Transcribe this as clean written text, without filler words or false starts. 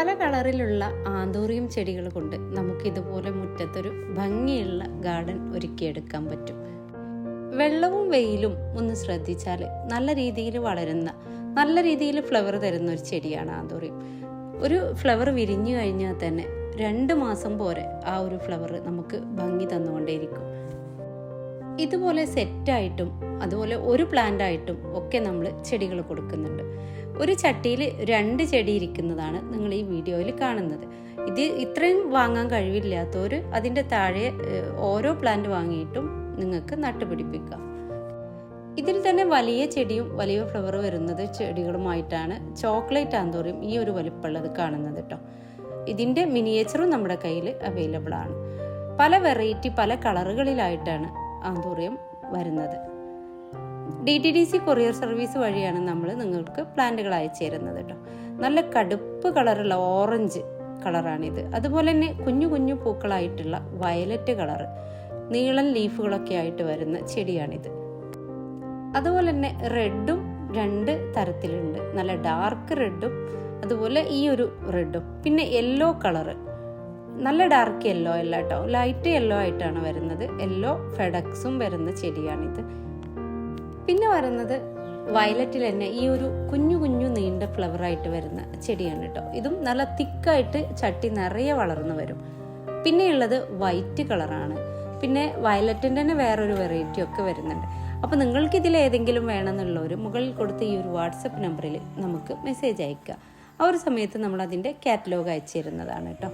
പല കളറിലുള്ള ആന്തൂറിയം ചെടികൾ കൊണ്ട് നമുക്കിതുപോലെ മുറ്റത്തൊരു ഭംഗിയുള്ള ഗാർഡൻ ഒരുക്കിയെടുക്കാൻ പറ്റും. വെള്ളവും വെയിലും ഒന്ന് ശ്രദ്ധിച്ചാൽ നല്ല രീതിയിൽ വളരുന്ന, നല്ല രീതിയിൽ ഫ്ലവർ തരുന്ന ഒരു ചെടിയാണ് ആന്തൂറിയം. ഒരു ഫ്ലവർ വിരിഞ്ഞു കഴിഞ്ഞാൽ തന്നെ 2 മാസം പോരെ ആ ഒരു ഫ്ലവർ നമുക്ക് ഭംഗി തന്നുകൊണ്ടേയിരിക്കും. ഇതുപോലെ സെറ്റായിട്ടും അതുപോലെ ഒരു പ്ലാന്റ് ആയിട്ടും ഒക്കെ നമ്മൾ ചെടികൾ കൊടുക്കുന്നുണ്ട്. ഒരു ചട്ടിയിൽ 2 ചെടി ഇരിക്കുന്നതാണ് നിങ്ങൾ ഈ വീഡിയോയിൽ കാണുന്നത്. ഇത് ഇത്രയും വാങ്ങാൻ കഴിവില്ലാത്തവർ അതിൻ്റെ താഴെ ഓരോ പ്ലാന്റ് വാങ്ങിയിട്ടും നിങ്ങൾക്ക് നട്ടുപിടിപ്പിക്കാം. ഇതിൽ തന്നെ വലിയ ചെടിയും വലിയ ഫ്ലവർ വരുന്നത് ചെടികളുമായിട്ടാണ് ചോക്ലേറ്റ് ആന്തൂറിയം ഈ ഒരു വലിപ്പമുള്ളത് കാണുന്നത് കേട്ടോ. ഇതിൻ്റെ മിനിയേച്ചറും നമ്മുടെ കയ്യിൽ അവൈലബിൾ ആണ്. പല വെറൈറ്റി പല കളറുകളിലായിട്ടാണ് ആന്തൂറിയം വരുന്നത്. DTDC കൊറിയർ സർവീസ് വഴിയാണ് നമ്മൾ നിങ്ങൾക്ക് പ്ലാന്റുകൾ അയച്ചു തരുന്നത് കേട്ടോ. നല്ല കടുപ്പ് കളറുള്ള ഓറഞ്ച് കളറാണിത്. അതുപോലെ തന്നെ കുഞ്ഞു കുഞ്ഞു പൂക്കളായിട്ടുള്ള വയലറ്റ് കളറ്, നീളൻ ലീഫുകളൊക്കെ ആയിട്ട് വരുന്ന ചെടിയാണിത്. അതുപോലെ തന്നെ റെഡും 2 തരത്തിലുണ്ട്. നല്ല ഡാർക്ക് റെഡും അതുപോലെ ഈ ഒരു റെഡും, പിന്നെ യെല്ലോ കളറ്. നല്ല ഡാർക്ക് യെല്ലോ അല്ല കേട്ടോ, ലൈറ്റ് യെല്ലോ ആയിട്ടാണ് വരുന്നത്. യെല്ലോ ഫെഡക്സും വരുന്ന ചെടിയാണിത്. പിന്നെ വരുന്നത് വയലറ്റിൽ തന്നെ ഈ ഒരു കുഞ്ഞു കുഞ്ഞു നീണ്ട ഫ്ലവറായിട്ട് വരുന്ന ചെടിയാണ് കേട്ടോ. ഇതും നല്ല തിക്കായിട്ട് ചട്ടി നിറയെ വളർന്നു വരും. പിന്നെയുള്ളത് വൈറ്റ് കളറാണ്. പിന്നെ വയലറ്റിൻ്റെ തന്നെ വേറൊരു വെറൈറ്റി ഒക്കെ വരുന്നുണ്ട്. അപ്പോൾ നിങ്ങൾക്ക് ഇതിൽ ഏതെങ്കിലും വേണമെന്നുള്ളവർ മുകളിൽ കൊടുത്ത ഈ ഒരു വാട്സപ്പ് നമ്പറിൽ നമുക്ക് മെസ്സേജ് അയക്കുക. ആ ഒരു സമയത്ത് നമ്മൾ അതിൻ്റെ കാറ്റലോഗ് അയച്ചു തരുന്നതാണ് കേട്ടോ.